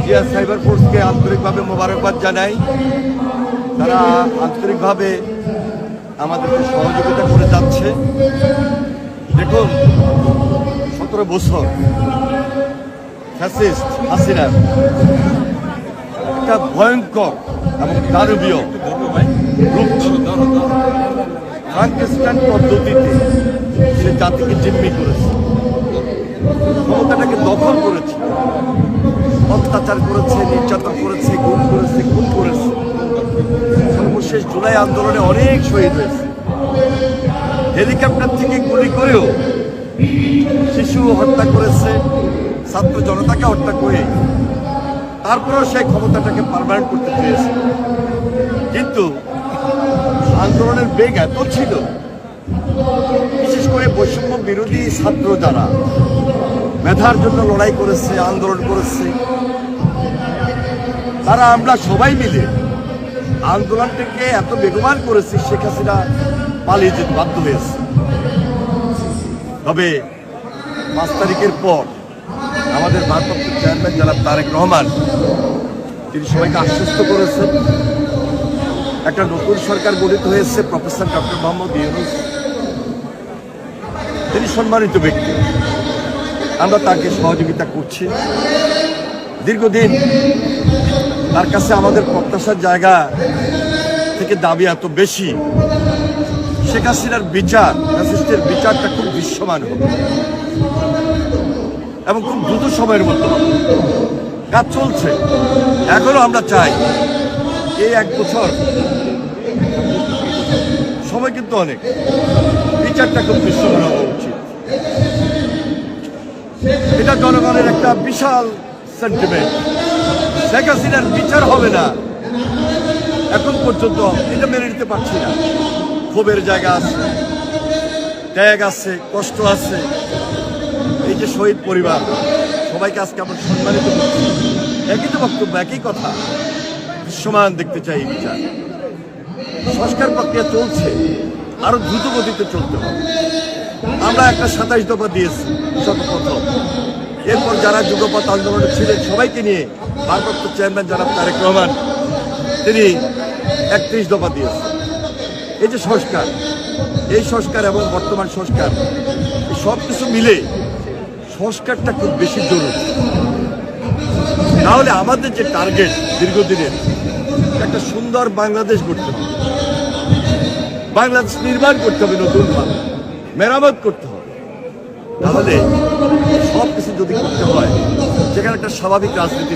Zia cyber ফোর্সকে আন্তরিকভাবে মোবারকবাদ জানাই। তারা আন্তরিকভাবে আমাদেরকে সহযোগিতা করে যাচ্ছে। দেখুন, 17 বছর ফ্যাসিস্ট হাসিনার একটা ভয়ঙ্কর এবং দানবীয় ফ্রাঙ্কেস্টাইন পদ্ধতিতে সে জাতিকে জিম্মি করেছে, ক্ষমতাটাকে দখল করেছে, অত্যাচার করেছে, নির্যাতন করেছে, গুম করেছে, খুন করেছে। সর্বশেষ জুলাই আন্দোলনে অনেক শহীদ হয়েছে। হেলিকপ্টার থেকে গুলি করেও শিশু হত্যা করেছে, ছাত্র জনতাকে হত্যা করে তারপরেও সেই ক্ষমতাটাকে পার্মানেন্ট করতে চেয়েছে। কিন্তু আন্দোলনের বেগ এত ছিল, বিশেষ করে বৈষম্য বিরোধী ছাত্র যারা মেধার জন্য লড়াই করেছে, আন্দোলন করেছে, তারা আমরা সবাই মিলে আন্দোলনটাকে এত বেগবান করেছি, শেখ হাসিনা পালিয়ে যেতে বাধ্য হয়েছে। তবে 5 তারিখের পর আমাদের ভারপ্রাপ্ত চেয়ারম্যান জনাব তারেক রহমান তিনি সবাইকে আশ্বস্ত করেছেন। একটা নতুন সরকার গঠিত হয়েছে, প্রফেসর ডক্টর মোহাম্মদ ইউনূস, তিনি সম্মানিত ব্যক্তি, আমরা তাকে সহযোগিতা করছি। দীর্ঘদিন তার কাছে আমাদের প্রত্যাশার জায়গা থেকে দাবি এত বেশি, শেখ হাসিনার বিচার, ফ্যাসিস্টের বিচারটা খুব দৃশ্যমান হবে এবং খুব দ্রুত সময়ের মধ্যে হবে। কাজ চলছে, এখনো আমরা চাই এই 1 বছর সময় কিন্তু অনেক, বিচারটা খুব দৃশ্যমান হওয়া উচিত। এটা জনগণের একটা বিশাল সেন্টিমেন্ট। শেখ হাসিনার বিচার হবে না, এখন পর্যন্ত এটা মেনে নিতে পারছি না। ক্ষোভের জায়গা আছে, ত্যাগ আছে, কষ্ট আছে। এই যে শহীদ পরিবার, সবাইকে আজকে আমরা সম্মানিত করছি। একই তো বক্তব্য, একই কথা, দৃশ্যমান দেখতে চাই এই বিচার। সংস্কার প্রক্রিয়া চলছে, আরো দ্রুত গতিতে চলতে হবে। আমরা একটা 27 দফা দিয়েছি সর্বপ্রথম, এরপর যারা যুগপৎ আন্দোলনে ছিলেন সবাইকে নিয়ে ভারপ্রাপ্ত চেয়ারম্যান জনাব তারেক রহমান তিনি 31 দফা দিয়েছেন। এই যে সংস্কার, এই সংস্কার এবং বর্তমান সংস্কার, সব কিছু মিলে সংস্কারটা খুব বেশি জরুরি। তাহলে আমাদের যে টার্গেট দীর্ঘদিনের, একটা সুন্দর বাংলাদেশ গড়তে হবে, বাংলাদেশ নির্মাণ করতে হবে, নতুনভাবে মেরামত করতে হবে। তাহলে সব কিছু যদি করতে হয়, সেখানে একটা স্বাভাবিক রাজনীতি